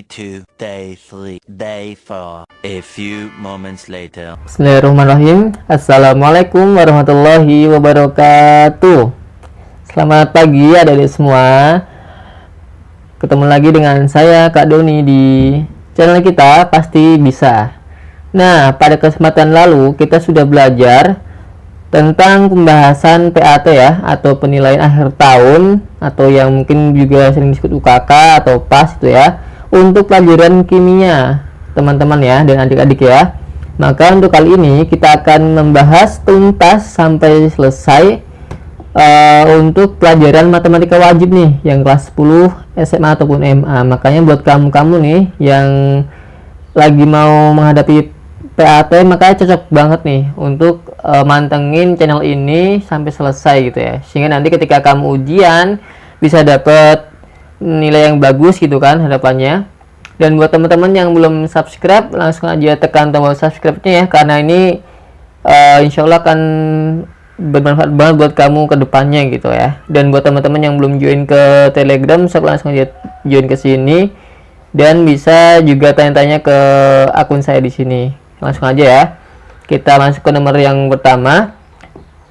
Day 2, Day 3, Day 4. A few moments later. Bismillahirrahmanirrahim. Assalamualaikum warahmatullahi wabarakatuh. Selamat pagi adik-adik semua. Ketemu lagi dengan saya Kak Doni di channel kita Pasti Bisa. Nah, pada kesempatan lalu kita sudah belajar tentang pembahasan PAT ya, atau penilaian akhir tahun, atau yang mungkin juga sering disebut UKK atau PAS itu ya, untuk pelajaran kimia teman-teman ya dan adik-adik ya. Maka untuk kali ini kita akan membahas tuntas sampai selesai untuk pelajaran matematika wajib nih yang kelas 10 SMA ataupun MA. Makanya buat kamu-kamu nih yang lagi mau menghadapi PAT, makanya cocok banget nih untuk mantengin channel ini sampai selesai gitu ya, sehingga nanti ketika kamu ujian bisa dapat nilai yang bagus gitu kan harapannya. Dan buat teman-teman yang belum subscribe, langsung aja tekan tombol subscribe-nya ya, karena ini insya Allah akan bermanfaat banget buat kamu ke depannya gitu ya. Dan buat teman-teman yang belum join ke Telegram, langsung aja join ke sini dan bisa juga tanya-tanya ke akun saya di sini. Langsung aja ya, kita masuk ke nomor yang pertama.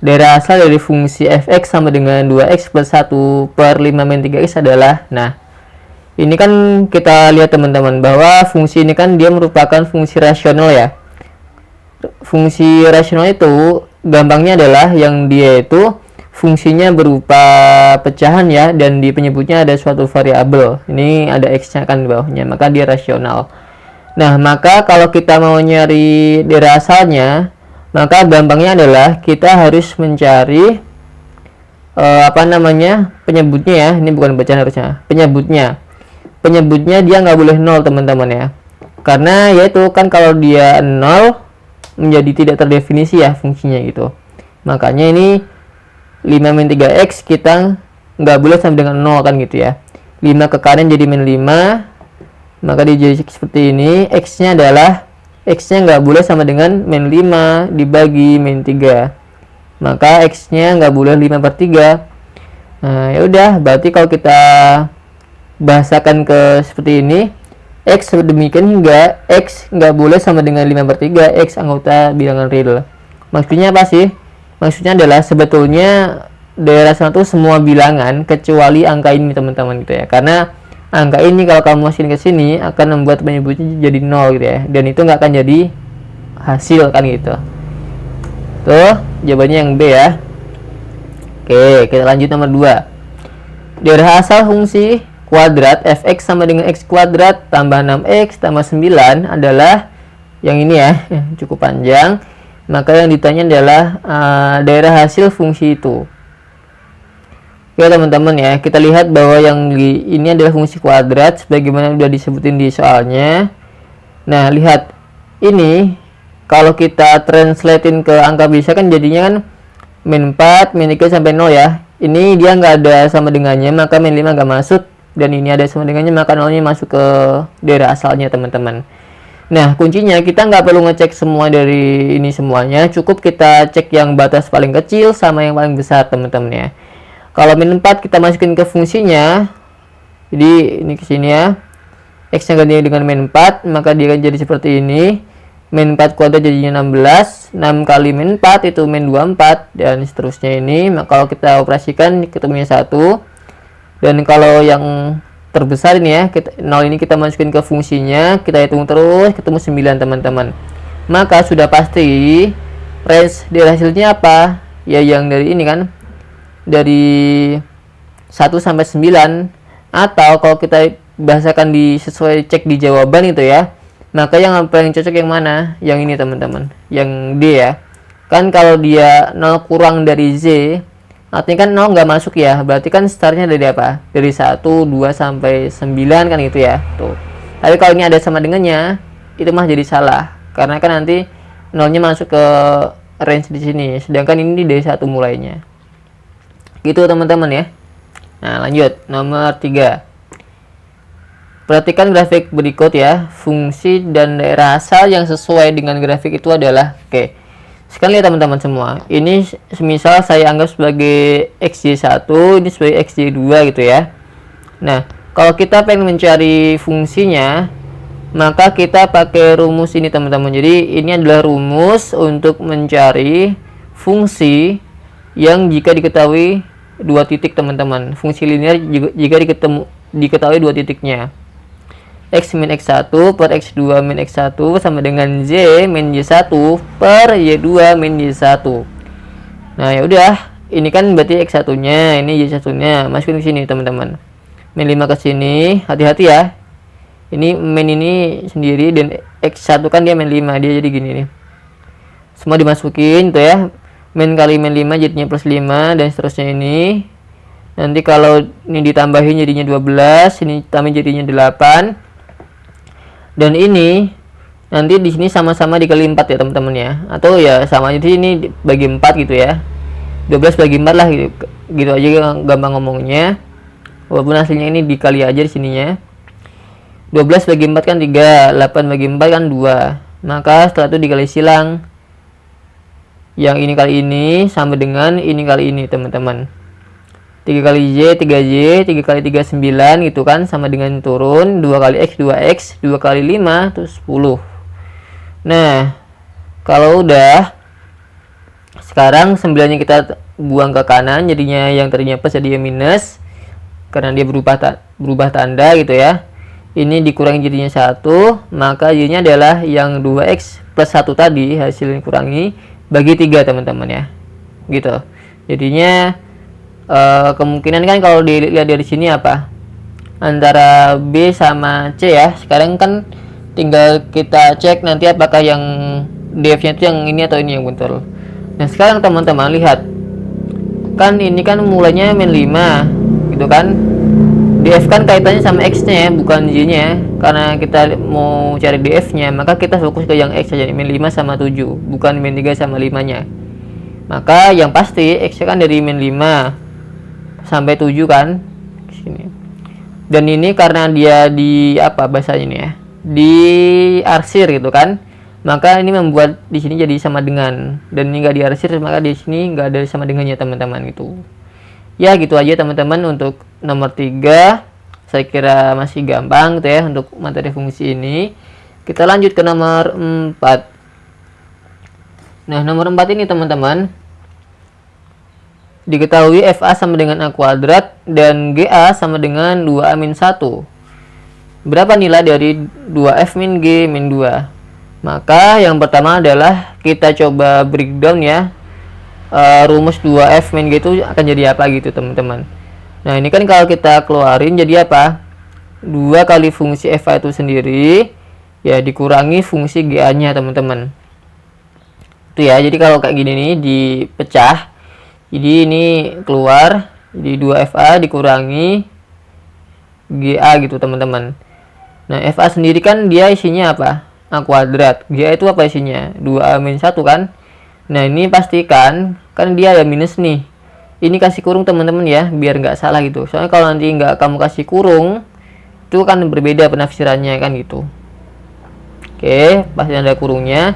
Daerah asal dari fungsi fx sama dengan 2x plus 1 per 5 min 3x adalah, nah ini kan kita lihat teman-teman bahwa fungsi ini kan dia merupakan fungsi rasional ya. Fungsi rasional itu gampangnya adalah yang dia itu fungsinya berupa pecahan ya, dan di penyebutnya ada suatu variabel. Ini ada x-nya kan di bawahnya, maka dia rasional. Nah, maka kalau kita mau nyari daerah asalnya, maka gampangnya adalah kita harus mencari penyebutnya ya. Ini bukan bacaan harusnya, penyebutnya dia nggak boleh 0 teman-teman ya, karena yaitu kan kalau dia 0 menjadi tidak terdefinisi ya fungsinya gitu. Makanya ini 5 min 3x kita nggak boleh sama dengan 0 kan gitu ya. 5 ke kanan jadi min 5, maka jadi seperti ini. X-nya adalah, X-nya nggak boleh sama dengan min 5 dibagi min 3, maka X-nya nggak boleh 5 per 3. Nah ya udah, berarti kalau kita bahasakan ke seperti ini, X demikian hingga X nggak boleh sama dengan 5 per 3, X anggota bilangan real. Maksudnya apa sih? Maksudnya adalah sebetulnya daerah sana itu semua bilangan kecuali angka ini teman-teman gitu ya, karena angka ini kalau kamu masukin ke sini akan membuat penyebutnya jadi 0 gitu ya, dan itu nggak akan jadi hasil kan gitu. Tuh jawabannya yang B ya. Oke, kita lanjut nomor 2. Daerah asal fungsi kuadrat fx sama dengan x kuadrat tambah 6x tambah 9 adalah yang ini ya, cukup panjang. Maka yang ditanya adalah daerah hasil fungsi itu. Ya teman-teman ya, kita lihat bahwa yang ini adalah fungsi kuadrat sebagaimana sudah disebutin di soalnya. Nah lihat ini, kalau kita translatein ke angka bisa kan jadinya kan min 4 min 3 sampai 0 ya. Ini dia nggak ada sama dengannya, maka min 5 nggak masuk, dan ini ada sama dengannya, maka 0 nya masuk ke daerah asalnya teman-teman. Nah kuncinya kita nggak perlu ngecek semua dari ini semuanya, cukup kita cek yang batas paling kecil sama yang paling besar teman-teman ya. Kalau min 4 kita masukin ke fungsinya, jadi ini ke sini ya, x nya ganti dengan min 4, maka dia akan jadi seperti ini. Min 4 kuadrat jadinya 16, 6 kali min 4 itu min 24, dan seterusnya ini. Maka kalau kita operasikan ketemunya 1. Dan kalau yang terbesar ini ya, 0 ini kita masukin ke fungsinya, kita hitung terus ketemu 9 teman-teman. Maka sudah pasti range dari hasilnya apa? Ya yang dari ini kan, dari 1 sampai 9, atau kalau kita bahasakan sesuai cek di jawaban itu ya, maka yang paling cocok yang mana? Yang ini teman-teman, yang D ya. Kan kalau dia 0 kurang dari Z, artinya kan 0 nggak masuk ya, berarti kan startnya dari apa? Dari 1, 2 sampai 9 kan gitu ya. Tuh. Tapi kalau ini ada sama dengannya, itu mah jadi salah, karena kan nanti 0 nya masuk ke range di sini, sedangkan ini dari 1 mulainya. Gitu teman-teman ya. Nah lanjut nomor 3. Perhatikan grafik berikut ya. Fungsi dan daerah asal yang sesuai dengan grafik itu adalah, oke, sekarang lihat teman-teman semua, ini misal saya anggap sebagai xj1, ini sebagai xj2 gitu ya. Nah Kalau kita pengen mencari fungsinya, maka kita pakai rumus ini teman-teman. Jadi ini adalah rumus untuk mencari fungsi yang jika diketahui dua titik teman-teman. Fungsi linear jika diketahui dua titiknya. X min X1 per X2 min X1 sama dengan Z min Y1 per Y2 min Y1. Nah, ya udah, ini kan berarti X1 nya, ini Y1 nya, masukin ke sini teman-teman. Min 5 ke sini, hati-hati ya. Ini min ini sendiri dan X1 kan dia min 5, dia jadi gini nih. Semua dimasukin tuh ya. Min kali min 5 jadinya plus 5 dan seterusnya ini. Nanti kalau ini ditambahin jadinya 12, ini tambah jadinya 8. Dan ini nanti di sini sama-sama dikali 4 ya teman-teman ya. Atau ya sama aja ini bagi 4 gitu ya. 12 bagi 4 lah gitu. Gitu aja gampang ngomongnya. Walaupun hasilnya ini dikali aja di sininya. 12 bagi 4 kan 3, 8 bagi 4 kan 2. Maka setelah itu dikali silang. Yang ini kali ini sama dengan ini kali ini teman-teman. 3 kali Y, 3Y, 3 kali 3, 9 gitu kan, sama dengan turun, 2 kali X, 2X, 2 kali 5, terus 10. Nah, kalau udah, sekarang 9-nya kita buang ke kanan, jadinya yang tadinya plus jadi minus, karena dia berubah tanda gitu ya. Ini dikurangi jadinya 1, maka Y-nya adalah yang 2X plus 1 tadi, hasilnya kurangi, bagi 3 teman-teman ya. Gitu. Jadinya, kemungkinan kan kalau dilihat dari sini apa antara B sama C ya. Sekarang kan tinggal kita cek nanti apakah yang df nya itu yang ini atau ini yang betul. Nah sekarang teman-teman lihat kan ini kan mulainya min 5 gitu kan, df kan kaitannya sama x nya ya, bukan y nya. Karena kita mau cari df nya maka kita fokus ke yang x saja, min 5 sama 7, bukan min 3 sama 5 nya. Maka yang pasti x nya kan dari min 5 sampai 7 kan sini. Dan ini karena dia di apa bahasanya ini ya, di arsir gitu kan, maka ini membuat di sini jadi sama dengan, dan ini enggak diarsir maka di sini enggak ada sama dengannya teman-teman gitu. Ya gitu aja teman-teman untuk nomor 3. Saya kira masih gampang gitu ya untuk materi fungsi ini. Kita lanjut ke nomor 4. Nah, nomor 4 ini teman-teman, diketahui FA sama dengan A kuadrat dan GA sama dengan 2A min 1. Berapa nilai dari 2F min G min 2? Maka yang pertama adalah kita coba breakdown ya. Rumus 2F min G itu akan jadi apa gitu teman-teman. Nah ini kan kalau kita keluarin jadi apa? 2 kali fungsi FA itu sendiri ya dikurangi fungsi GA nya teman-teman. Itu ya, jadi kalau kayak gini nih dipecah, jadi ini keluar, jadi 2FA dikurangi GA gitu teman-teman. Nah FA sendiri kan dia isinya apa? A kuadrat. GA itu apa isinya? 2A min 1 kan. Nah ini pastikan, kan dia ada minus nih. Ini kasih kurung teman-teman ya, biar nggak salah gitu. Soalnya kalau nanti nggak kamu kasih kurung, itu kan berbeda penafsirannya kan gitu. Oke, pasti ada kurungnya.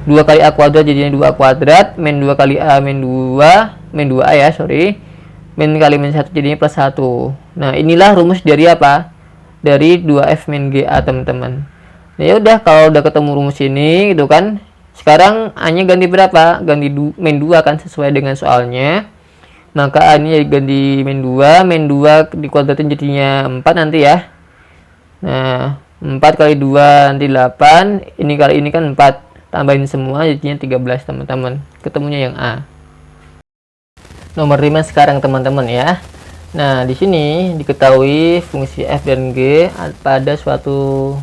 2 kali A kuadrat jadinya 2A kuadrat, min 2 kali A min 2, min 2A ya, sorry. Min kali min 1 jadinya plus 1. Nah, inilah rumus dari apa? Dari 2F min GA, teman-teman. Nah, ya udah kalau udah ketemu rumus ini gitu kan. Sekarang A-nya ganti berapa? Ganti min 2 kan sesuai dengan soalnya. Maka A-nya ganti min 2, min 2 dikuadratin jadinya 4 nanti ya. Nah, 4 kali 2 nanti 8, ini kali ini kan 4. Tambahin semua jadinya 13 teman-teman. Ketemunya yang A. Nomor 5 sekarang teman-teman ya. Nah, di sini diketahui fungsi f dan g pada suatu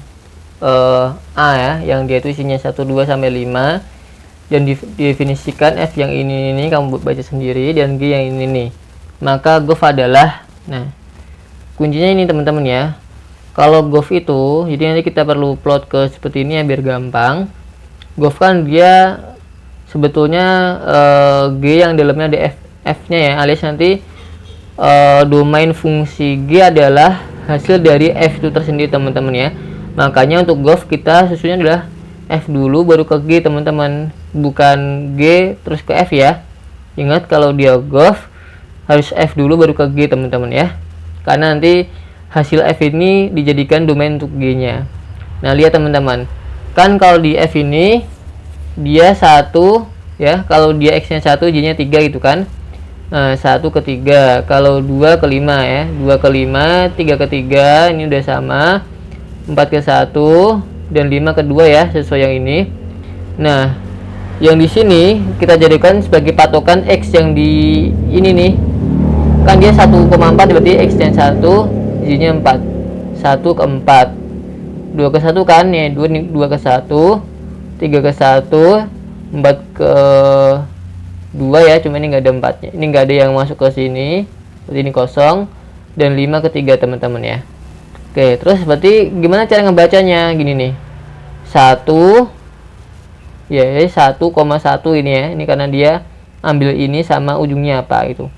A ya, yang dia itu isinya 1 2 sampai 5 dan didefinisikan f yang ini kamu baca sendiri dan g yang ini nih. Maka GOF adalah, nah, kuncinya ini teman-teman ya. Kalau GOF itu, jadi nanti kita perlu plot ke seperti ini ya biar gampang. GOF kan dia sebetulnya G yang dalamnya ada F-nya ya, alias nanti domain fungsi G adalah hasil dari F itu tersendiri teman-teman ya. Makanya untuk GOF kita susunnya adalah F dulu baru ke G teman-teman, bukan G terus ke F ya. Ingat kalau dia GOF harus F dulu baru ke G teman-teman ya, karena nanti hasil F ini dijadikan domain untuk G-nya. Nah, lihat teman-teman. Kan kalau di F ini dia 1 ya, kalau dia X-nya 1, Y-nya 3 gitu kan. Nah, 1 ke 3, kalau 2 ke 5 ya, 2 ke 5, 3 ke 3, ini udah sama. 4 ke 1 dan 5 ke 2 ya, sesuai yang ini. Nah, yang di sini kita jadikan sebagai patokan X yang di ini nih. Kan dia 1,4 berarti X-nya 1, Y-nya 4. 1 ke 4. 2 ke 1 kan ya, 2 ke 1, 3 ke 1, 4 ke 2 ya, cuma ini nggak ada 4-nya. Ini nggak ada yang masuk ke sini, berarti ini kosong. Dan 5 ke 3 teman-teman ya. Oke, terus berarti gimana cara ngebacanya? Gini nih. 1 ya, 1,1 ini ya. Ini karena dia ambil ini sama ujungnya apa itu.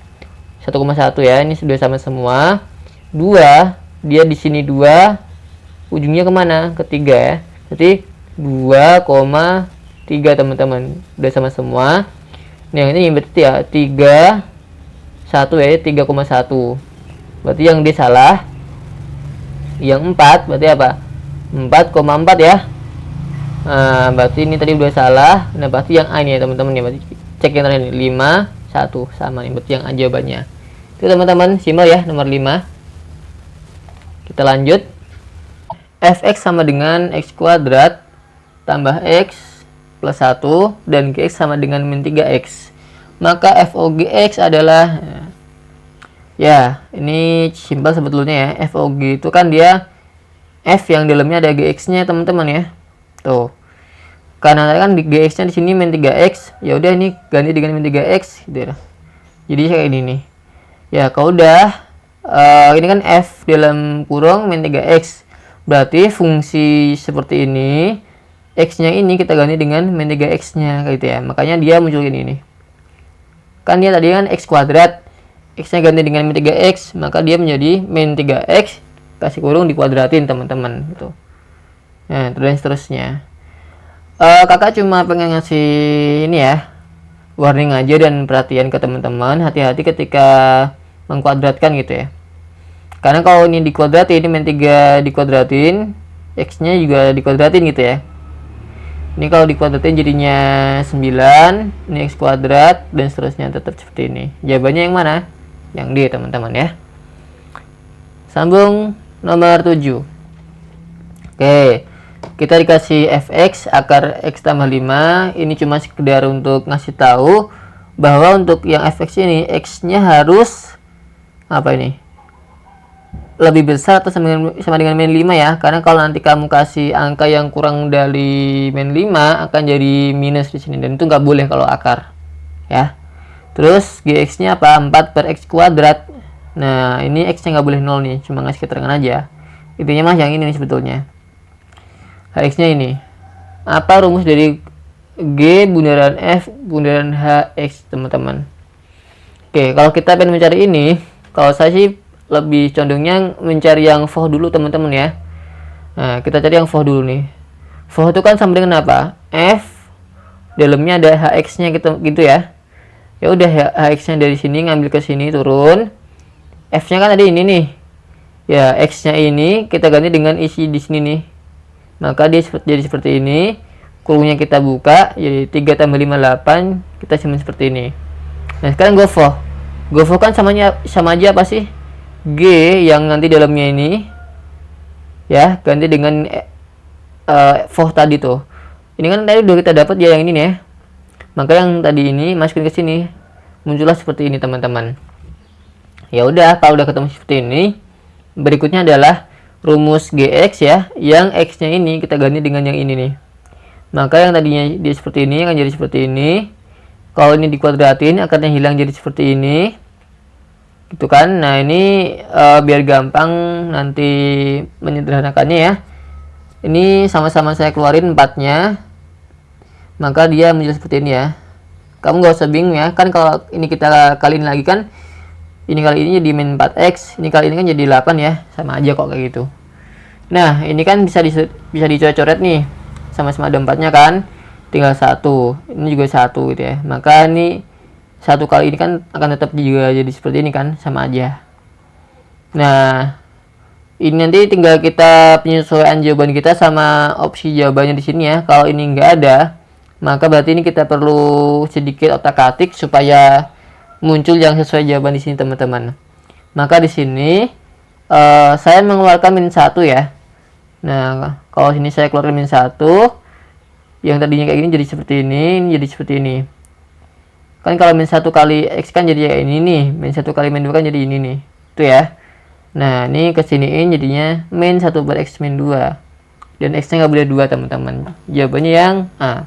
1,1 ya, ini sudah sama semua. 2, dia di sini 2, ujungnya kemana? Ke 3 ya. Berarti 2,3 teman-teman. Udah sama semua. Nah, ini berarti ya 3 1 ya, 3,1. Berarti yang D salah. Yang 4 berarti apa? 4,4 ya. Nah, berarti ini tadi udah salah. Nah, berarti yang A ini ya teman-teman ya. Berarti cek yang terakhir ini 5 1 sama nih, berarti yang A jawabannya. Itu teman-teman, simbol ya nomor 5. Kita lanjut. Fx sama dengan x kuadrat tambah x plus 1 dan gx sama dengan min 3x. Maka FOGX adalah, ya ini simpel sebetulnya ya. FOG itu kan dia F yang dalamnya ada GX-nya teman-teman ya. Tuh. Karena kan di GX-nya di sini min 3x, ya udah ini ganti dengan min 3x gitu ya. Jadi kayak ini nih. Ya, kalau udah ini kan F dalam kurung min 3x. Berarti fungsi seperti ini, X-nya ini kita ganti dengan min 3x-nya kayak gitu ya. Makanya dia muncul ini nih. Kan dia tadi kan X kuadrat, X-nya ganti dengan min 3x, maka dia menjadi min 3x kasih kurung dikuadratin teman-teman gitu. Nah, dan seterusnya. Kakak cuma pengen ngasih ini ya, warning aja dan perhatian ke teman-teman, hati-hati ketika mengkuadratkan gitu ya. Karena kalau ini dikuadratin, ini min 3 dikuadratin, X-nya juga dikuadratin gitu ya. Ini kalau dikuadratin jadinya 9, ini X kuadrat, dan seterusnya tetap seperti ini. Jawabannya yang mana? Yang D teman-teman ya. Sambung nomor 7. Oke, kita dikasih fx akar x tambah 5. Ini cuma sekedar untuk ngasih tahu bahwa untuk yang fx ini, x-nya harus apa ini? Lebih besar atau sama dengan min 5 ya. Karena kalau nanti kamu kasih angka yang kurang dari min 5 akan jadi minus di sini, dan itu nggak boleh kalau akar ya. Terus gx-nya apa? 4 per x kuadrat. Nah, ini x-nya nggak boleh 0 nih, cuma ngasih keterangan aja. Intinya mah yang ini nih sebetulnya. Hx-nya ini. Apa rumus dari G bundaran F bundaran Hx, teman-teman? Oke, kalau kita pengen mencari ini, kalau saya sih lebih condongnya mencari yang FOH dulu teman-teman ya. Nah, kita cari yang FOH dulu nih. FOH itu kan sama dengan apa? F dalamnya ada Hx-nya gitu ya. Ya udah, Hx-nya dari sini ngambil ke sini turun. F-nya kan ada ini nih. Ya, X-nya ini kita ganti dengan isi di sini nih. Maka dia jadi seperti ini. Kurungnya kita buka jadi 3 tambah 5 8. Kita simpan seperti ini. Nah, sekarang go FOH. Go FOH kan sama aja apa sih? G yang nanti dalamnya ini ya ganti dengan FOH tadi tuh. Ini kan tadi udah kita dapat ya yang ini nih ya. Maka yang tadi ini masukin ke sini. Muncullah seperti ini teman-teman. Ya udah, kalau udah ketemu seperti ini, berikutnya adalah rumus GX ya, yang X-nya ini kita ganti dengan yang ini nih. Maka yang tadinya dia seperti ini akan jadi seperti ini. Kalau ini dikuadratin akarnya hilang jadi seperti ini. Gitu kan. Nah, ini biar gampang nanti menyederhanakannya ya. Ini sama-sama saya keluarin 4-nya. Maka dia menjadi seperti ini ya. Kamu nggak usah bingung ya. Kan kalau ini kita kaliin lagi kan, ini kali ini jadi min 4x, ini kali ini kan jadi 8 ya. Sama aja kok kayak gitu. Nah, ini kan bisa dicoret-coret nih. Sama-sama ada 4-nya kan. Tinggal 1. Ini juga 1 gitu ya. Maka ini 1 kali ini kan akan tetap juga jadi seperti ini kan, sama aja. Nah, Ini nanti tinggal kita penyesuaian jawaban kita sama opsi jawabannya di sini ya. Kalau ini nggak ada, maka berarti ini kita perlu sedikit otak-atik supaya muncul yang sesuai jawaban di sini teman-teman. Maka di sini saya mengeluarkan -1 ya. Nah, kalau sini saya keluarkan -1, yang tadinya kayak gini jadi seperti ini jadi seperti ini. Kan kalau -1 kali X kan jadi kayak ini nih, -1 kali -2 kan jadi ini nih. Itu ya. Nah, ini kesiniin jadinya -1 per X -2. Dan X-nya nggak boleh 2 teman-teman. Jawabannya yang A.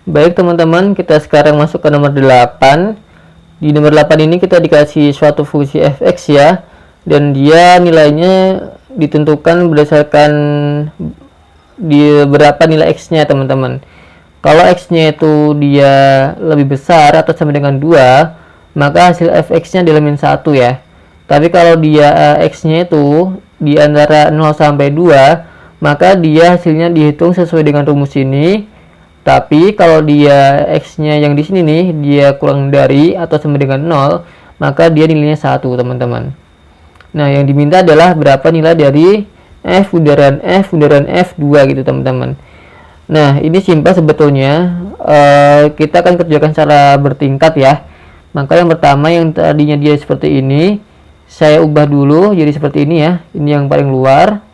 Baik teman-teman, kita sekarang masuk ke nomor 8. Di nomor 8 ini kita dikasih suatu fungsi fx ya. Dan dia nilainya ditentukan berdasarkan di berapa nilai X-nya teman-teman. Kalau X-nya itu dia lebih besar atau sama dengan 2, maka hasil fx-nya adalah -1 ya. Tapi kalau dia X-nya itu di antara 0 sampai 2, maka dia hasilnya dihitung sesuai dengan rumus ini. Tapi kalau dia X-nya yang di sini nih, dia kurang dari atau sama dengan 0, maka dia nilainya 1 teman-teman. Nah, yang diminta adalah berapa nilai dari F bundaran F2 gitu teman-teman. Nah, ini simpel sebetulnya. Kita akan kerjakan secara bertingkat ya. Maka yang pertama, yang tadinya dia seperti ini, saya ubah dulu jadi seperti ini ya. Ini yang paling luar,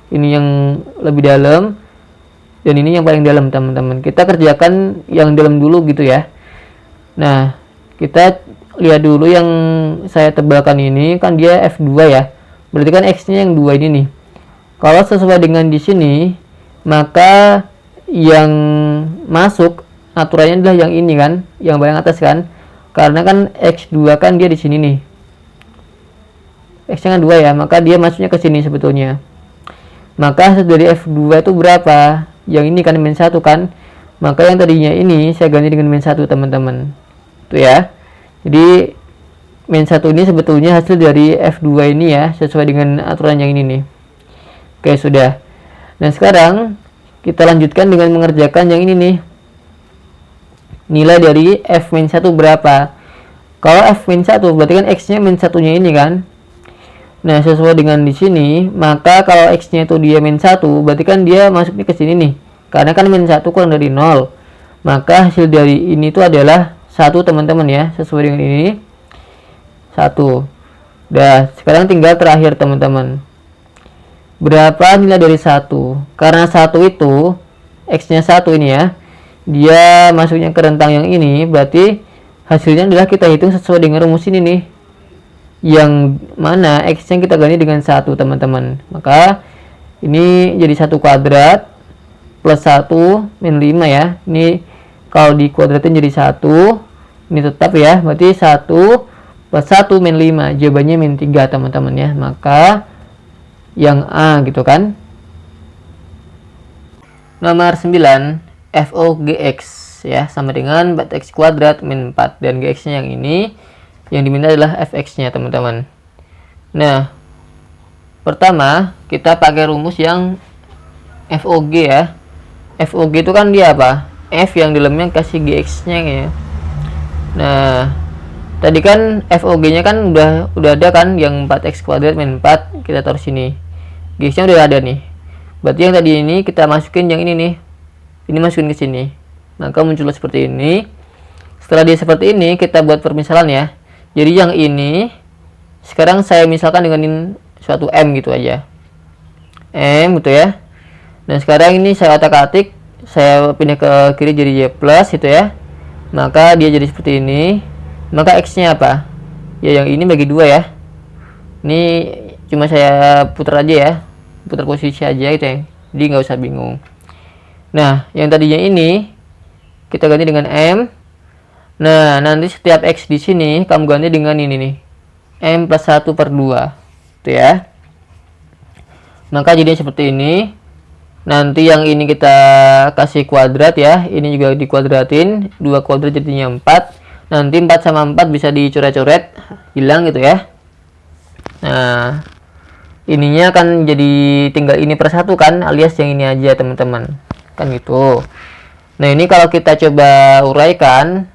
ini yang lebih dalam, dan ini yang paling dalam teman-teman. Kita kerjakan yang dalam dulu gitu ya. Nah, kita lihat dulu yang saya tebalkan ini kan dia F2 ya. Berarti kan X-nya yang 2 ini nih. Kalau sesuai dengan di sini, maka yang masuk aturannya adalah yang ini kan, yang paling atas kan. Karena kan X2 kan dia di sini nih. X-nya kan 2 ya, maka dia masuknya ke sini sebetulnya. Maka hasil dari F2 itu berapa? Yang ini kan -1 kan. Maka yang tadinya ini saya ganti dengan -1 teman-teman. Itu ya. Jadi -1 ini sebetulnya hasil dari F2 ini ya, sesuai dengan aturan yang ini nih. Oke, sudah. Nah, sekarang kita lanjutkan dengan mengerjakan yang ini nih. Nilai dari F-1 berapa? Kalau F-1 berarti kan X-nya -1-nya ini kan. Nah, sesuai dengan di sini, maka kalau X-nya itu dia -1, berarti kan dia masuknya ke sini nih. Karena kan -1 kurang dari 0. Maka hasil dari ini itu adalah 1 teman-teman ya, sesuai dengan ini. 1. Nah, sekarang tinggal terakhir teman-teman. Berapa nilai dari 1? Karena 1 itu X-nya 1 ini ya. Dia masuknya ke rentang yang ini, berarti hasilnya adalah kita hitung sesuai dengan rumus ini nih. Yang mana X-nya kita ganti dengan 1 teman-teman. Maka ini jadi 1 kuadrat plus 1 min 5 ya. Ini kalau dikuadratin jadi 1. Ini tetap ya, berarti 1 plus 1 min 5. Jawabannya min 3 teman-teman ya. Maka yang A gitu kan. Nomor 9, FOGX ya, sama dengan 4x kuadrat min 4. Dan GX-nya yang ini, yang diminta adalah fx-nya teman-teman. Nah, pertama kita pakai rumus yang FOG ya. FOG itu kan dia apa? F yang dalamnya kasih GX-nya ya. Nah, tadi kan FOG-nya kan udah ada kan, yang 4x kuadrat min 4 kita taruh sini. GX-nya udah ada nih. Berarti yang tadi ini kita masukin yang ini nih. Ini masukin ke sini. Maka muncullah seperti ini. Setelah dia seperti ini, kita buat permisalan ya. Jadi yang ini sekarang saya misalkan dengan suatu M gitu aja. M gitu ya. Dan sekarang ini saya otak-atik, saya pindah ke kiri jadi Y plus gitu ya. Maka dia jadi seperti ini. Maka X-nya apa? Ya yang ini bagi 2 ya. Ini cuma saya putar aja ya. Putar posisi aja gitu ya. Jadi nggak usah bingung. Nah, yang tadinya ini kita ganti dengan M. Nah, nanti setiap X di sini kamu ganti dengan ini nih. M plus 1 per 2. Itu ya. Maka jadinya seperti ini. Nanti yang ini kita kasih kuadrat ya. Ini juga dikuadratin. 2 kuadrat jadinya 4. Nanti 4 sama 4 bisa dicoret-coret. Hilang gitu ya. Nah, ininya kan jadi tinggal ini per 1 kan. Alias yang ini aja teman-teman. Kan gitu. Nah, ini kalau kita coba uraikan,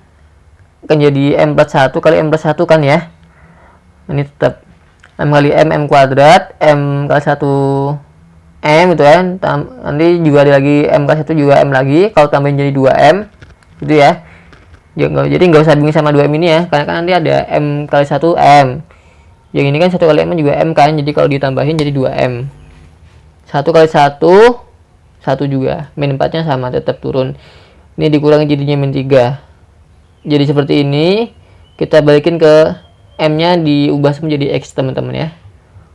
kan jadi M plus 1 kali M plus 1 kan ya. Ini tetap M kali M kuadrat, M kali 1 M gitu kan. Nanti juga ada lagi M kali 1 juga M lagi, kalau tambahin jadi 2M gitu ya. Jadi nggak usah bingung sama 2M ini ya, karena kan nanti ada M kali 1 M. Yang ini kan 1 kali M juga M kan, jadi kalau ditambahin jadi 2M. 1 kali 1 1 juga, min 4 nya sama, tetap turun. Ini dikurangi jadinya min 3. Jadi seperti ini, kita balikin ke M nya diubah menjadi X teman-teman ya.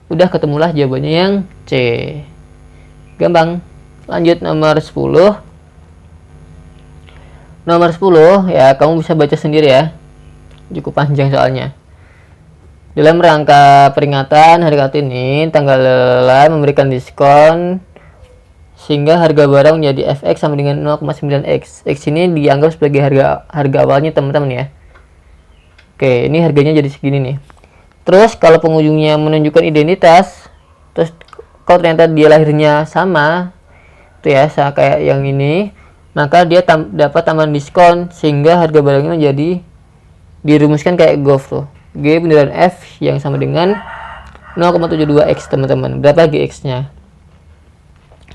Udah ketemulah jawabannya yang C. Gampang. Lanjut nomor 10. Nomor 10 ya, kamu bisa baca sendiri ya. Cukup panjang soalnya. Dalam rangka peringatan Hari Kartini, tanggal lelah memberikan diskon sehingga harga barang menjadi fx sama dengan 0,9x. X ini dianggap sebagai harga awalnya teman-teman ya. Oke, ini harganya jadi segini nih. Terus kalau pengunjungnya menunjukkan identitas, terus kalau ternyata dia lahirnya sama tuh ya, kayak yang ini, maka dia dapat tambahan diskon sehingga harga barangnya menjadi dirumuskan kayak GOV tuh. G bunderan F yang sama dengan 0,72x teman-teman. Berapa GX nya?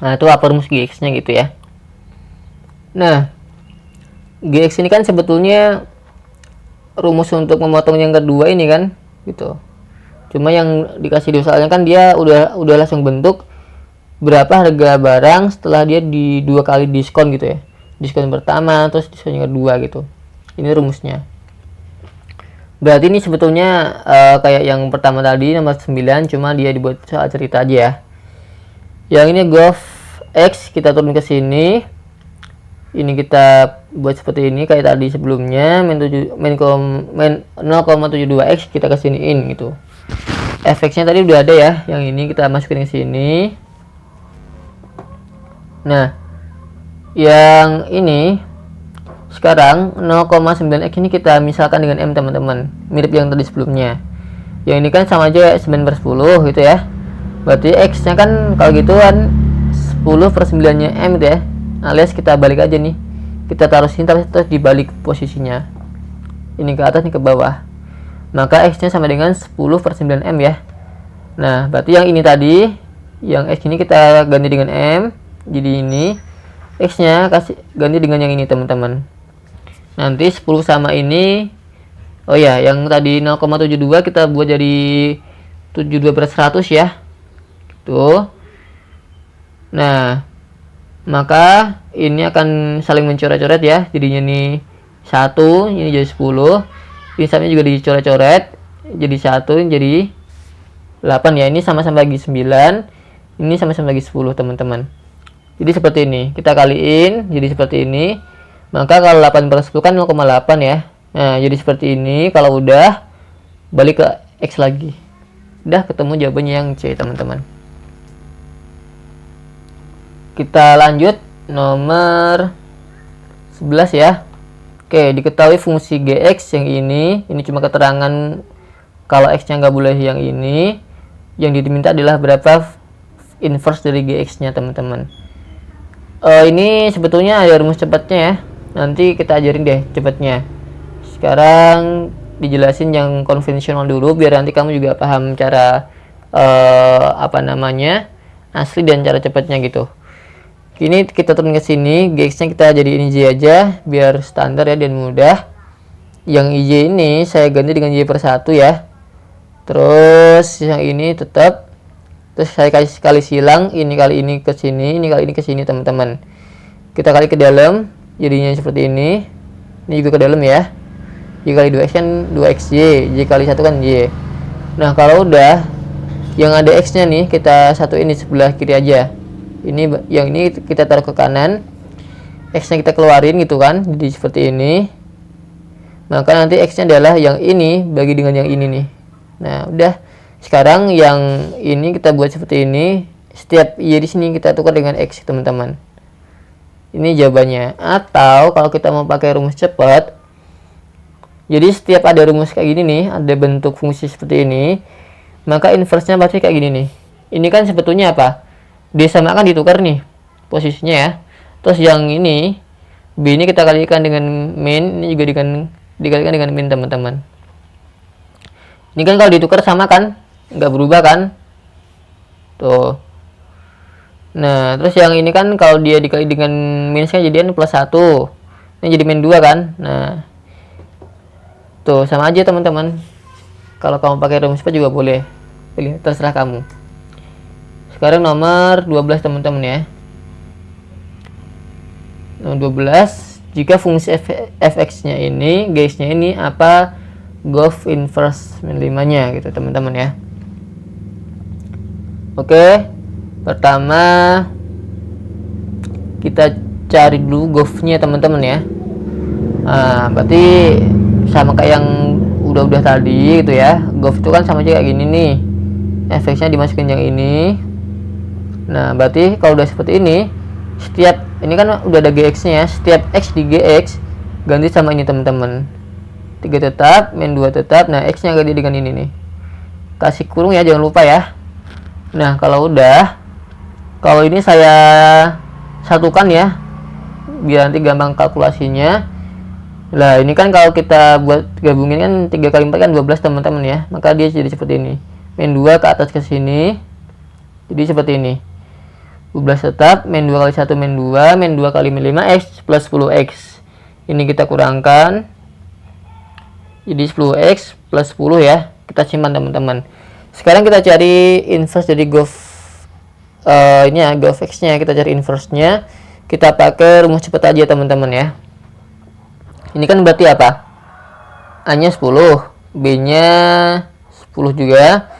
Nah, itu apa rumus GX nya gitu ya. Nah, GX ini kan sebetulnya rumus untuk memotong yang kedua ini kan gitu. Cuma yang dikasih di soalnya kan dia udah langsung bentuk berapa harga barang setelah dia di 2 kali diskon gitu ya. Diskon pertama terus diskon yang kedua gitu. Ini rumusnya. Berarti ini sebetulnya kayak yang pertama tadi nomor 9, cuma dia dibuat soal cerita aja ya. Yang ini GOV X kita turun ke sini. Ini kita buat seperti ini kayak tadi sebelumnya, min 0,72x kita kesiniin gitu. Efeknya tadi udah ada ya, yang ini kita masukin ke sini. Nah, yang ini sekarang 0,9x ini kita misalkan dengan M teman-teman, mirip yang tadi sebelumnya. Yang ini kan sama aja 9/10 gitu ya. Berarti X nya kan kalau gitu kan 10/9 nya M gitu ya, alias kita balik aja nih, kita taruh sini terus dibalik posisinya, ini ke atas ini ke bawah, maka X nya sama dengan 10/9 M ya. Nah berarti yang ini tadi, yang X ini kita ganti dengan M, jadi ini X nya ganti dengan yang ini teman-teman. Nanti 10 sama ini, oh ya, yang tadi 0,72 kita buat jadi 72/100 ya tuh. Nah maka ini akan saling mencoret-coret ya, jadinya nih 1, ini jadi 10, ini sama juga dicoret-coret jadi 1, jadi 8 ya. Ini sama-sama bagi 9, ini sama-sama bagi 10 teman-teman. Jadi seperti ini, kita kaliin jadi seperti ini, maka kalau 8/10 kan 0,8 ya. Nah jadi seperti ini. Kalau udah balik ke X lagi, udah ketemu jawabannya yang C teman-teman. Kita lanjut nomor 11 ya. Oke, diketahui fungsi GX yang ini cuma keterangan kalau X nya nggak boleh yang ini. Yang diminta adalah berapa inverse dari GX nya teman-teman. Ini sebetulnya ada rumus cepatnya ya, nanti kita ajarin deh cepatnya. Sekarang dijelasin yang konvensional dulu biar nanti kamu juga paham cara asli dan cara cepatnya gitu. Ini kita turun ke sini, GX nya kita jadi ini Y aja biar standar ya dan mudah. Yang Y ini saya ganti dengan Y/1 ya. Terus yang ini tetap, terus saya kasih kali silang, ini kali ini ke sini, ini kali ini ke sini teman-teman. Kita kali ke dalam, jadinya seperti ini. Ini juga ke dalam ya. Y kali 2x kan 2xy, Y kali 1 kan Y. Nah kalau udah yang ada X nya nih kita satuin di sebelah kiri aja. Ini yang ini kita taruh ke kanan, X nya kita keluarin gitu kan, jadi seperti ini. Maka nanti X nya adalah yang ini bagi dengan yang ini nih. Nah udah, sekarang yang ini kita buat seperti ini, setiap Y di sini kita tukar dengan X teman-teman. Ini jawabannya. Atau kalau kita mau pakai rumus cepat, jadi setiap ada rumus kayak gini nih, ada bentuk fungsi seperti ini, maka inverse nya pasti kayak gini nih. Ini kan sebetulnya apa? D sama kan ditukar nih posisinya ya. Terus yang ini B ini kita kalikan dengan min, ini juga dikalikan dengan min teman-teman. Ini kan kalau ditukar sama kan, nggak berubah kan tuh. Nah terus yang ini kan kalau dia dikali dengan minusnya jadian plus 1, ini jadi min 2 kan. Nah tuh sama aja teman-teman. Kalau kamu pakai rumus cepat juga boleh, pilih terserah kamu. Sekarang nomor 12 teman-teman ya. Nomor 12, jika fungsi fx-nya ini, gx-nya ini apa gof inverse min 5-nya gitu teman-teman ya. Oke, pertama kita cari dulu gof-nya teman-teman ya. Nah, berarti sama kayak yang udah tadi gitu ya. Gof itu kan sama aja kayak gini nih, fx-nya dimasukin yang ini. Nah berarti kalau udah seperti ini, setiap ini kan udah ada gx nya ya, setiap x di gx ganti sama ini teman-teman. 3 tetap, min 2 tetap. Nah x nya ganti dengan ini nih, kasih kurung ya, jangan lupa ya. Nah kalau udah, kalau ini saya satukan ya biar nanti gampang kalkulasinya. Lah ini kan kalau kita buat gabungin kan 3 kali 4 kan 12 teman-teman ya, maka dia jadi seperti ini, min 2 ke atas ke sini jadi seperti ini, 12 tetap, min 2 kali 1 min 2, min 2 kali min 5x plus 10x. Ini kita kurangkan jadi 10x plus 10 ya, kita simpan teman-teman. Sekarang kita cari inverse dari gof ini ya, gof x nya kita cari inverse nya. Kita pakai rumus cepat aja teman-teman ya. Ini kan berarti apa, a nya 10, b nya 10 juga,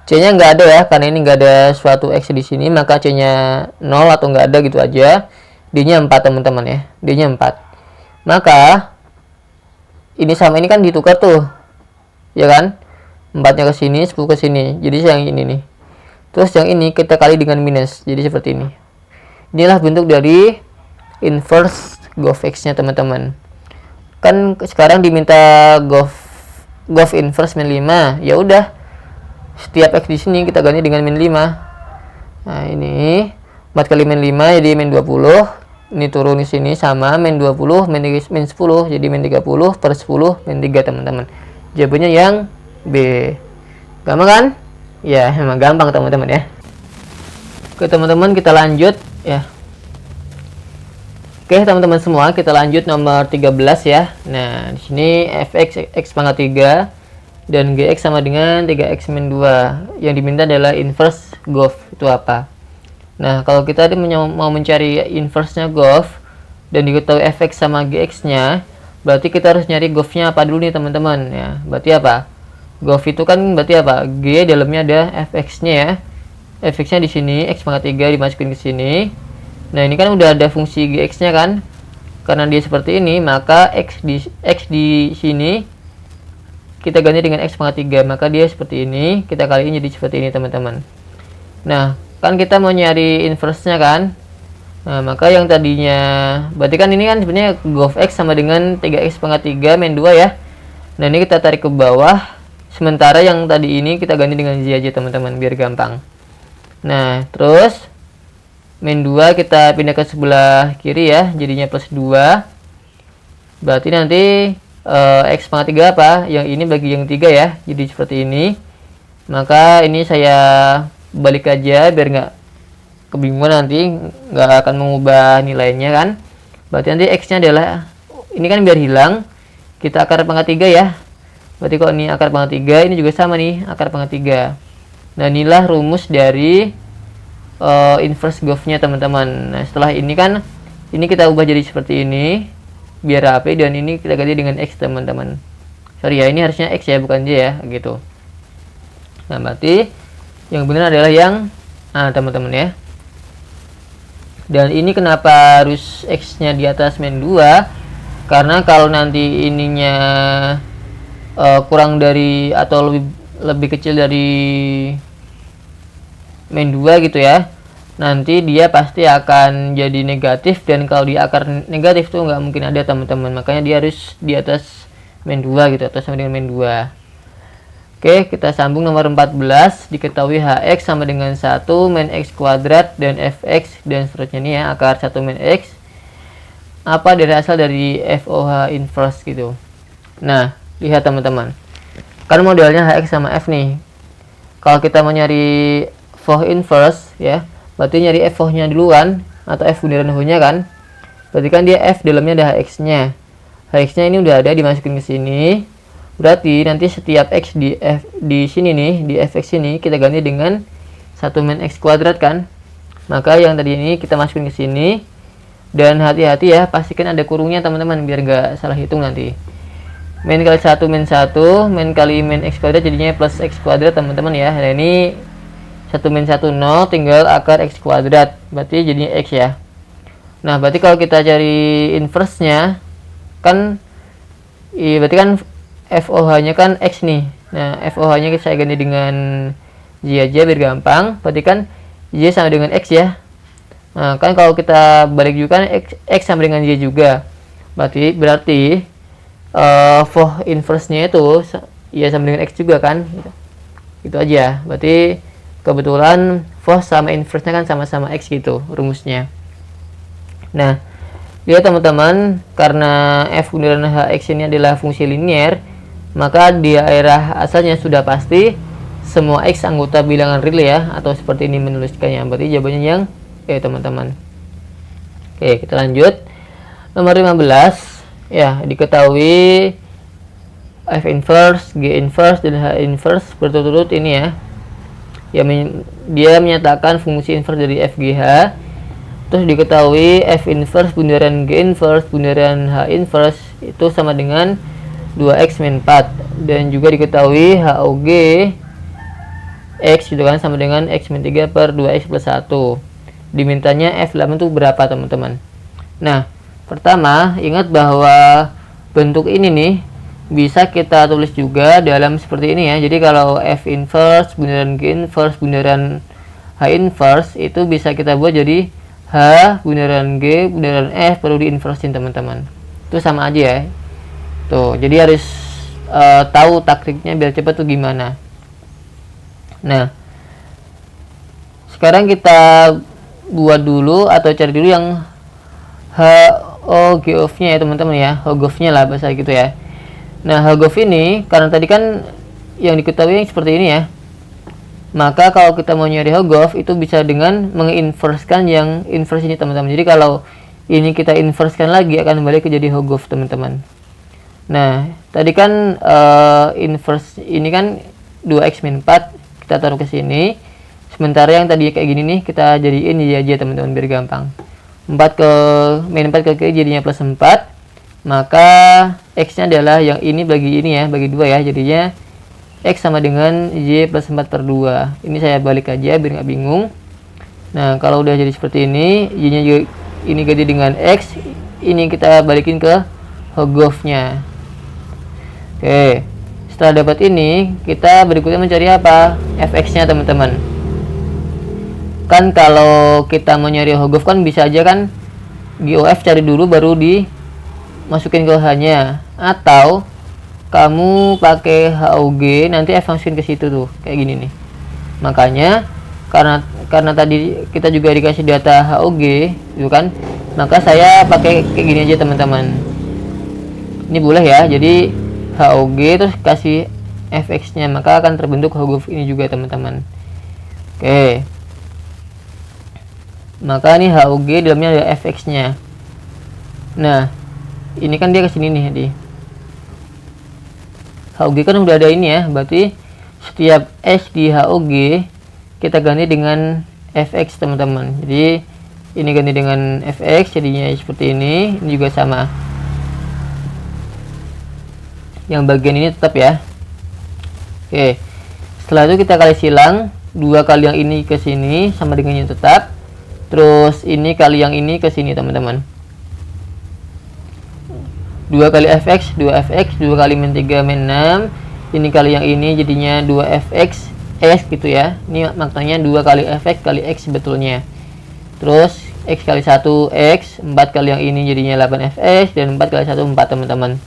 c nya nggak ada ya karena ini nggak ada suatu x di sini, maka c nya 0 atau nggak ada gitu aja. D nya 4 teman-teman ya, d nya 4. Maka ini sama ini kan ditukar tuh ya kan, 4 nya ke sini, 10 ke sini, jadi yang ini nih. Terus yang ini kita kali dengan minus, jadi seperti ini. Inilah bentuk dari inverse gof x nya teman-teman. Kan sekarang diminta gof inverse min 5, ya udah setiap x di sini kita ganti dengan min 5. Nah ini 4 kali min 5 jadi min 20, ini turun di sini sama min 20 min 10 jadi min 30 per 10 min 3 teman-teman. Jawabannya yang B. Gampang kan? Ya emang gampang teman-teman ya. Oke teman-teman, kita lanjut ya. Oke teman-teman semua, kita lanjut nomor 13 ya. Nah di sini fx x pangkat 3 dan gx sama dengan 3x min 2. Yang diminta adalah inverse gof itu apa. Nah kalau kita mau mencari inverse nya gof dan diketahui fx sama gx nya, berarti kita harus nyari gof nya apa dulu nih teman-teman ya. Berarti apa, gof itu kan berarti apa, g dalamnya ada fx nya ya. Fx nya di sini x pangkat 3 dimasukin ke sini. Nah ini kan udah ada fungsi gx nya kan, karena dia seperti ini maka x di sini kita ganti dengan x pangkat 3, maka dia seperti ini, kita kaliin jadi seperti ini teman-teman. Nah kan kita mau nyari inverse nya kan. Nah maka yang tadinya berarti kan ini kan sebenarnya gof x sama dengan 3x pangkat 3 min 2 ya. Nah ini kita tarik ke bawah, sementara yang tadi ini kita ganti dengan z aja teman-teman biar gampang. Nah terus min 2 kita pindah ke sebelah kiri ya, jadinya plus 2. Berarti nanti x pangkat 3 apa, yang ini bagi yang 3 ya, jadi seperti ini. Maka ini saya balik aja biar nggak kebingungan, nanti nggak akan mengubah nilainya kan. Berarti nanti x nya adalah ini kan, biar hilang kita akar pangkat 3 ya. Berarti kalau ini akar pangkat 3, ini juga sama nih akar pangkat 3. Nah inilah rumus dari inverse gof nya teman-teman. Nah setelah ini kan, ini kita ubah jadi seperti ini biar rapi, dan ini kita ganti dengan x teman-teman. Sorry ya, ini harusnya x ya bukan y ya gitu. Nah berarti yang benar adalah yang A teman-teman ya. Dan ini kenapa harus x nya di atas min 2, karena kalau nanti ininya kurang dari atau lebih kecil dari min 2 gitu ya, nanti dia pasti akan jadi negatif, dan kalau di akar negatif tuh nggak mungkin ada teman-teman, makanya dia harus di atas min 2 gitu, atau sama dengan min 2. Oke, kita sambung nomor 14. Diketahui hx sama dengan 1 min x kuadrat dan fx dan seterusnya nih ya, akar 1 min x apa dari asal dari FOH inverse gitu. Nah lihat teman-teman, kan modelnya hx sama f nih. kalau kita mau nyari FOH inverse ya, berarti nyari FOH nya duluan atau F bundaran H nya kan, berarti kan dia F dalamnya ada HX nya. HX nya ini udah ada, dimasukin ke sini. Berarti nanti setiap X di F di sini nih, di Fx ini kita ganti dengan 1 min X kuadrat kan. Maka yang tadi ini kita masukin ke sini. Dan hati-hati ya, pastikan ada kurungnya teman-teman biar nggak salah hitung nanti. Min kali 1 min 1, min kali min X kuadrat jadinya plus X kuadrat teman-teman ya. Nah ini 1 min 1 0, tinggal akar X kuadrat, berarti jadinya X ya. Nah berarti kalau kita cari inverse nya kan, berarti kan FOH nya kan X nih. Nah FOH nya saya ganti dengan Y aja biar gampang, berarti kan Y sama dengan X ya. Nah kan kalau kita balik juga kan X sama dengan Y juga, berarti FOH inverse-nya itu ya sama dengan X juga kan, gitu aja. Berarti kebetulan FOH sama inverse-nya kan sama-sama X gitu rumusnya. Nah lihat teman-teman, karena F bundaran HX ini adalah fungsi linear, maka di daerah asalnya sudah pasti semua X anggota bilangan real ya, atau seperti ini menuliskannya. Berarti jawabannya yang teman-teman. Oke, kita lanjut. Nomor 15 ya, diketahui F inverse, G inverse, dan H inverse berturut-turut ini ya. Dia menyatakan fungsi inverse dari FGH. Terus diketahui F inverse bundaran G inverse bundaran H inverse itu sama dengan 2x min 4. Dan juga diketahui HOG X gitu kan sama dengan x min 3 per 2x plus 1. Dimintanya F8 itu berapa teman-teman? Nah pertama, ingat bahwa bentuk ini nih bisa kita tulis juga dalam seperti ini ya. Jadi kalau F inverse bundaran G inverse bundaran H inverse itu bisa kita buat jadi H bundaran G bundaran F perlu diinversin teman-teman. Itu sama aja ya. Tuh, jadi harus tahu taktiknya biar cepat tuh gimana. Nah, sekarang kita buat dulu atau cari dulu yang HOGOV-nya ya teman-teman ya, HOGOV-nya lah bahasa gitu ya. Nah HOGOV ini karena tadi kan yang diketahui yang seperti ini ya, maka kalau kita mau nyari HOGOV itu bisa dengan menginverskan yang inverse ini teman-teman. Jadi kalau ini kita inverskan lagi akan balik ke jadi HOGOV teman-teman. Nah tadi kan inverse ini kan 2x min 4 kita taruh ke sini, sementara yang tadi kayak gini nih kita jadiin Y aja teman-teman biar gampang. 4 ke min 4 ke kiri jadinya plus 4, maka X nya adalah yang ini bagi ini ya, bagi 2 ya, jadinya X sama dengan Y plus 4 per 2. Ini saya balik aja biar nggak bingung. Nah kalau udah jadi seperti ini, Y nya juga ini ganti dengan X, ini kita balikin ke HOGOV nya. Oke, setelah dapat ini kita berikutnya mencari apa? Fx nya teman-teman. Kan kalau kita mau nyari HOGOV kan bisa aja kan GOF cari dulu baru dimasukin ke H nya, atau kamu pakai HOG nanti F masukin ke situ tuh kayak gini nih. Makanya karena tadi kita juga dikasih data HOG gitu kan, maka saya pakai kayak gini aja teman-teman. Ini boleh ya, jadi HOG terus kasih Fx nya, maka akan terbentuk HOGOV ini juga teman-teman. Oke, maka ini HOG dalamnya ada Fx nya. Nah ini kan dia kesini nih, di HOG kan udah ada ini ya, berarti setiap S di HOG kita ganti dengan Fx teman-teman. Jadi ini ganti dengan Fx jadinya seperti ini juga sama. Yang bagian ini tetap ya. Oke, setelah itu kita kali silang, 2 kali yang ini ke sini sama dengan yang tetap, terus ini kali yang ini ke sini teman-teman. 2 kali Fx, 2 kali min 3 min 6, ini kali yang ini jadinya 2Fx X gitu ya. Ini maknanya 2 kali Fx kali X sebetulnya. Terus X kali 1 X, 4 kali yang ini jadinya 8Fx, dan 4 kali 1 4 teman-teman.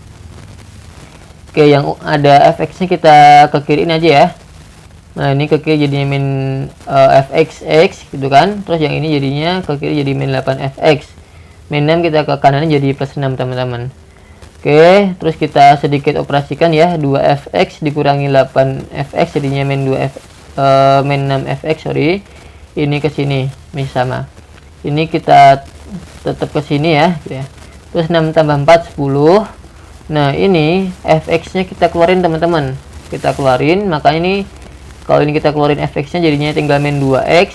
Oke, yang ada Fx nya kita ke kiri ini aja ya. Nah ini ke kiri jadinya min Fx X gitu kan. Terus yang ini jadinya ke kiri jadi min 8Fx. Min 6 kita ke kanan jadi plus 6 teman-teman. Oke, terus kita sedikit operasikan ya. 2Fx dikurangi 8Fx jadinya min 2F min 6 fx, sorry, ini ke sini masih sama. Ini kita tetap ke sini ya, gitu ya. Terus 6 tambah 4 10. Nah, ini fx-nya kita keluarin teman-teman. Kita keluarin, maka ini kalau ini kita keluarin fx-nya jadinya tinggal min 2x.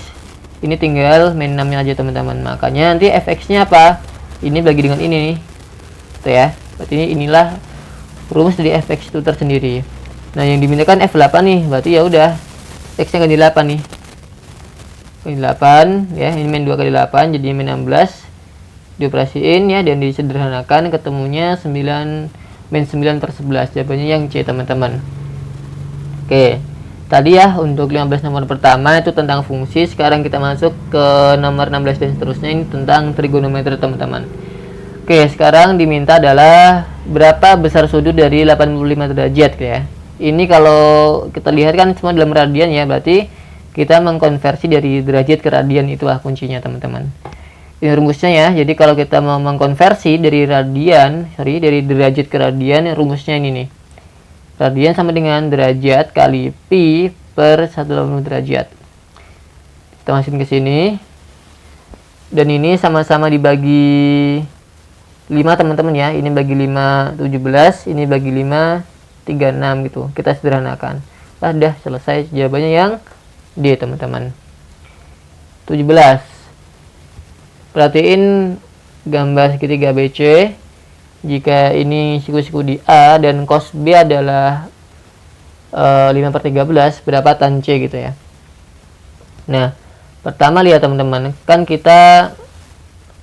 Ini tinggal min 6-nya aja teman-teman. Makanya nanti fx-nya apa? Ini bagi dengan ini nih. Tuh ya. Berarti inilah rumus dari fx itu tersendiri. Nah, yang dimintakan f8 nih. Berarti ya udah x-nya ganti 8 nih. Kali 8 ya, ini min 2 kali 8 jadi min 16. Dioperasiin ya dan disederhanakan ketemunya 9 min 9 per 11. Jawabannya yang C teman-teman. Oke. Tadi ya untuk 15 nomor pertama itu tentang fungsi. Sekarang kita masuk ke nomor 16 dan seterusnya, ini tentang trigonometri teman-teman. Oke, sekarang diminta adalah berapa besar sudut dari 85 derajat ya. Ini kalau kita lihat kan semua dalam radian ya, berarti kita mengkonversi dari derajat ke radian, itulah kuncinya teman-teman. Ini rumusnya ya. Jadi kalau kita mau mengkonversi dari dari derajat ke radian, rumusnya ini nih. Radian sama dengan derajat kali pi per 180 derajat. Kita masukin ke sini. Dan ini sama-sama dibagi 5 teman-teman ya. Ini bagi 5 17, ini bagi 5 36 gitu. Kita sederhanakan. Dah selesai, jawabannya yang D teman-teman. 17. Perhatiin gambar segitiga BC. Jika ini siku-siku di A dan cos B adalah 5/13, berapa tan C gitu ya. Nah, pertama lihat teman-teman, kan kita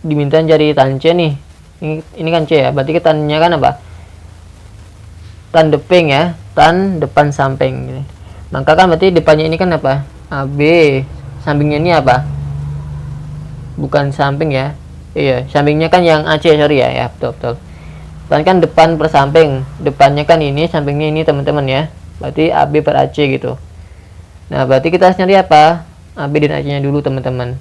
diminta cari tan C nih. Ini kan C ya, berarti tannya kan apa? Tan depan ya, tan depan samping gitu. Maka kan berarti depannya ini kan apa? AB, sampingnya ini apa? Bukan samping ya. Iya, sampingnya kan yang AC, sorry ya. Ya, betul. Kan depan per samping. Depannya kan ini, sampingnya ini teman-teman ya. Berarti AB per AC gitu. Nah, berarti kita harus nyari apa? AB dan AC-nya dulu teman-teman.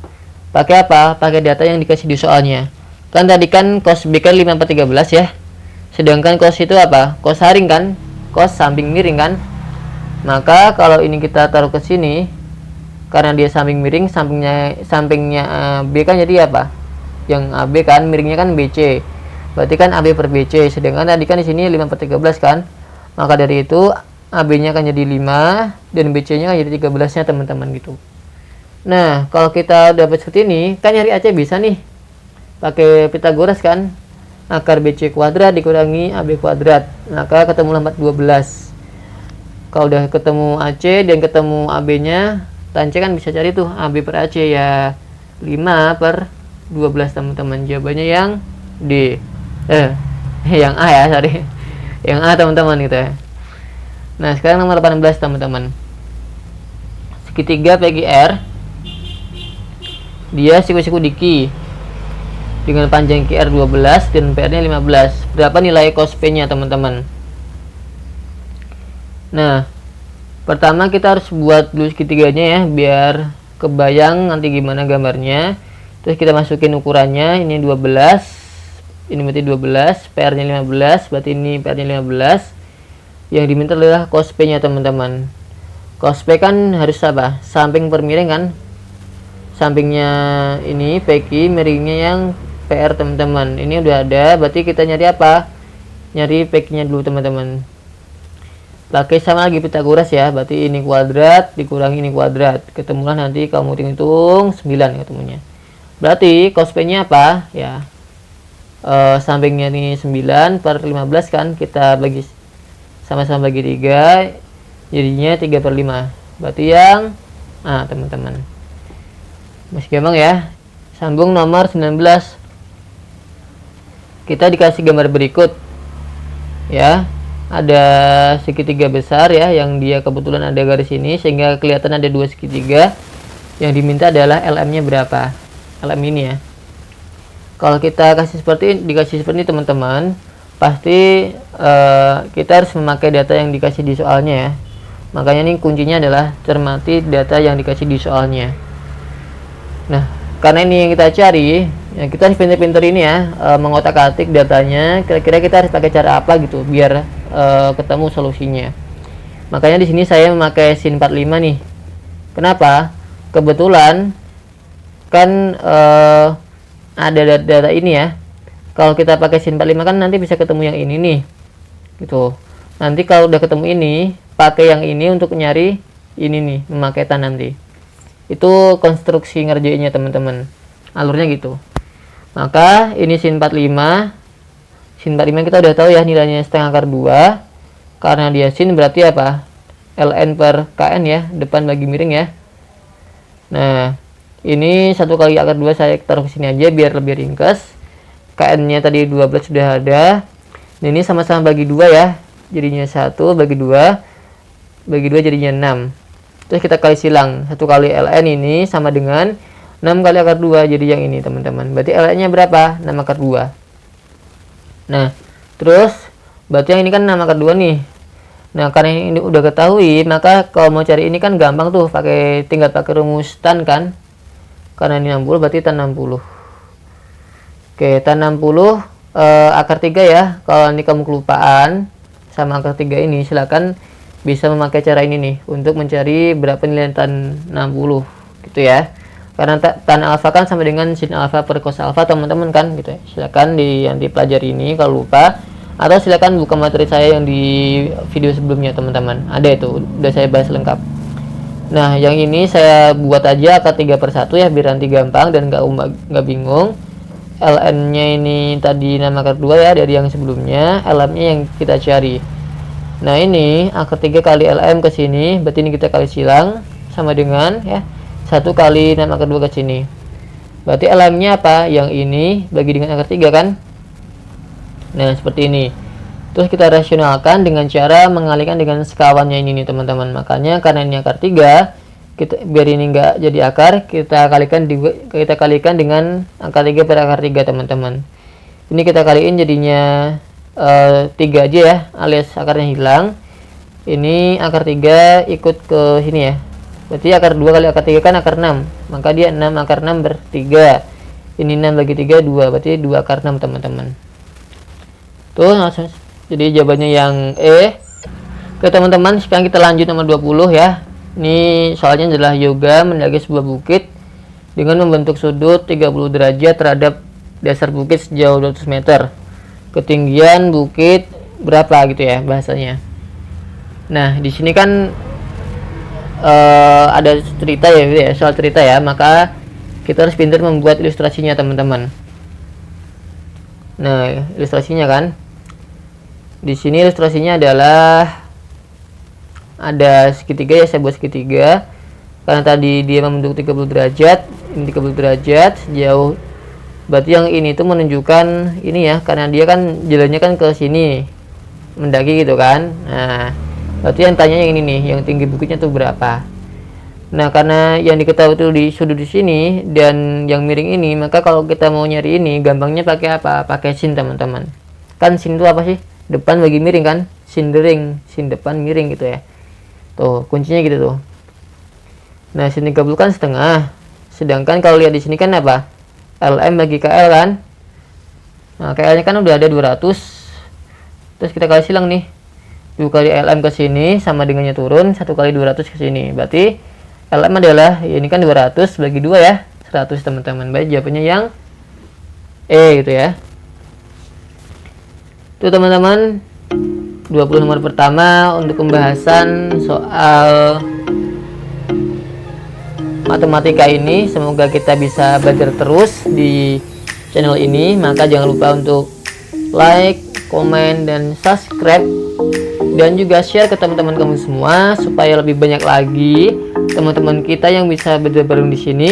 Pakai apa? Pakai data yang dikasih di soalnya. Kan tadi kan cos B kan 5/13 ya. Sedangkan cos itu apa? Cos saring kan? Cos samping miring kan? Maka kalau ini kita taruh ke sini, karena dia samping miring, sampingnya B kan jadi apa? Yang AB kan miringnya kan BC. Berarti kan AB per BC. Sedangkan tadi kan di sini 5/13 kan? Maka dari itu AB-nya kan jadi 5 dan BC-nya kan jadi 13-nya teman-teman gitu. Nah, kalau kita dapat seperti ini, kan nyari AC bisa nih. Pakai Pythagoras kan? Akar BC kuadrat dikurangi AB kuadrat. Maka ketemu 4/12. Kalau udah ketemu AC dan ketemu AB-nya, tan C kan bisa cari tuh AB per AC ya 5/12 teman-teman. Jawabannya yang D. Yang A ya, sorry. Yang A teman-teman gitu ya. Nah, sekarang nomor 18 teman-teman. Segitiga PQR. Dia siku-siku diki dengan panjang QR 12 dan PR-nya 15. Berapa nilai cos P-nya teman-teman? Nah, pertama kita harus buat dulu segitiganya ya, biar kebayang nanti gimana gambarnya. Terus kita masukin ukurannya, ini 12, ini berarti 12, PR-nya 15, berarti ini PR-nya 15. Yang diminta adalah cos P-nya teman-teman. Cos P kan harus apa? Samping per miring kan? Sampingnya ini PQ, miringnya yang PR teman-teman. Ini udah ada, berarti kita nyari apa? Nyari PQ-nya dulu teman-teman. Pakai sama lagi Pythagoras ya, berarti ini kuadrat dikurangi ini kuadrat, ketemulah nanti kamu hitung 9 ketemunya. Berarti cos P-nya apa ya? Sampingnya ini 9 per 15 kan, kita bagi sama-sama bagi 3, jadinya 3/5. Berarti yang teman-teman. Masih gampang ya. Sambung nomor 19. Kita dikasih gambar berikut ya. Ada segitiga besar ya, yang dia kebetulan ada garis ini sehingga kelihatan ada dua segitiga. Yang diminta adalah LM-nya berapa? LM ini ya. Kalau kita dikasih seperti ini teman-teman, pasti kita harus memakai data yang dikasih di soalnya ya. Makanya nih kuncinya adalah cermati data yang dikasih di soalnya. Nah, karena ini yang kita cari, ya kita harus pinter-pinter ini ya, mengotak-atik datanya. Kira-kira kita harus pakai cara apa gitu biar ketemu solusinya. Makanya di sini saya memakai sin 45 nih. Kenapa? Kebetulan kan ada data ini ya. Kalau kita pakai sin 45 kan nanti bisa ketemu yang ini nih, gitu. Nanti kalau udah ketemu ini, pakai yang ini untuk nyari ini nih, memakai tan nanti. Itu konstruksi ngerjainnya teman-teman. Alurnya gitu. Maka ini sin 45. Sin 45 kita udah tahu ya nilainya setengah akar 2. Karena dia sin berarti apa? ln per kn ya, depan bagi miring ya. Nah, ini 1 kali akar 2 saya taruh ke sini aja biar lebih ringkas. KN-nya tadi 12 sudah ada. Nah, ini sama-sama bagi 2 ya. Jadinya 1 bagi 2. Bagi 2 jadinya 6. Terus kita kali silang. 1 kali ln ini sama dengan 6 kali akar 2. Jadi yang ini teman-teman. Berarti ln-nya berapa? 6 akar 2. Nah, terus berarti yang ini kan 6 akar 2 nih. Nah, karena ini udah ketahui, maka kalau mau cari ini kan gampang tuh. Tinggal pakai rumus tan kan. Karena ini 60 berarti tan 60. Oke, tan 60 akar 3 ya. Kalau nanti kamu kelupaan sama akar 3 ini, silakan bisa memakai cara ini nih untuk mencari berapa nilai tan 60 gitu ya. Karena tan alfa kan sama dengan sin alfa per cos alfa teman-teman kan gitu ya. Silakan yang dipelajari ini kalau lupa, atau silakan buka materi saya yang di video sebelumnya teman-teman. Ada itu, udah saya bahas lengkap. Nah, yang ini saya buat aja akar 3 per 1 ya biar nanti gampang dan nggak bingung. ln-nya ini tadi 6 akar 2 ya dari yang sebelumnya, lm-nya yang kita cari. Nah, ini akar 3 kali lm ke sini, berarti ini kita kali silang sama dengan ya 1 kali 6 akar 2 ke sini. Berarti lm-nya apa? Yang ini bagi dengan akar 3 kan? Nah, seperti ini. Terus kita rasionalkan dengan cara mengalihkan dengan sekawannya ini nih teman-teman. Makanya karena ini akar 3, kita biar ini enggak jadi akar, kita kalikan dengan akar 3 per akar 3 teman-teman. Ini kita kaliin jadinya 3 aja ya, alias akarnya hilang. Ini akar 3 ikut ke sini ya. Berarti akar 2 kali akar 3 kan akar 6. Maka dia 6 akar 6 ber 3. Ini 6 bagi 3 2, berarti 2 akar 6 teman-teman. Tuh langsung jadi jawabannya yang E. Oke teman-teman, sekarang kita lanjut nomor 20 ya. Ini soalnya adalah yoga mendaki sebuah bukit dengan membentuk sudut 30 derajat terhadap dasar bukit sejauh 200 meter. Ketinggian bukit berapa gitu ya bahasanya. Nah, di sini kan ada cerita ya, soal cerita ya, maka kita harus pintar membuat ilustrasinya teman-teman. Nah, ilustrasinya kan di sini ilustrasinya adalah ada segitiga ya, saya buat segitiga karena tadi dia membentuk 30 derajat, ini 30 derajat sejauh, berarti yang ini tuh menunjukkan ini ya, karena dia kan jalannya kan ke sini mendaki gitu kan. Nah, berarti yang tanya yang ini nih, yang tinggi bukitnya tuh berapa. Nah, karena yang diketahui tuh di sudut di sini dan yang miring ini, maka kalau kita mau nyari ini gampangnya pakai apa? Pakai sin teman-teman. Kan sin itu apa sih? Depan bagi miring kan? Sindering, sin depan miring gitu ya. Tuh, kuncinya gitu tuh. Nah, sin 30 kan setengah. Sedangkan kalau lihat di sini kan apa? LM bagi KL kan? Nah, KL-nya kan udah ada 200. Terus kita kali silang nih. 2 kali LM ke sini sama dengannya turun, 1 kali 200 ke sini. Berarti LM adalah ya ini kan 200 bagi 2 ya. 100 teman-teman. Baik, jawabannya yang E gitu ya. Itu teman-teman 20 nomor pertama untuk pembahasan soal matematika ini. Semoga kita bisa belajar terus di channel ini. Maka jangan lupa untuk like, komen, dan subscribe, dan juga share ke teman-teman kamu semua supaya lebih banyak lagi teman-teman kita yang bisa belajar bareng di sini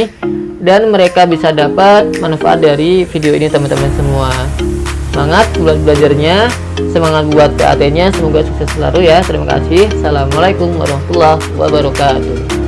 dan mereka bisa dapat manfaat dari video ini teman-teman semua. Semangat buat belajarnya, semangat buat PAT-nya, semoga sukses selalu ya. Terima kasih. Assalamualaikum warahmatullahi wabarakatuh.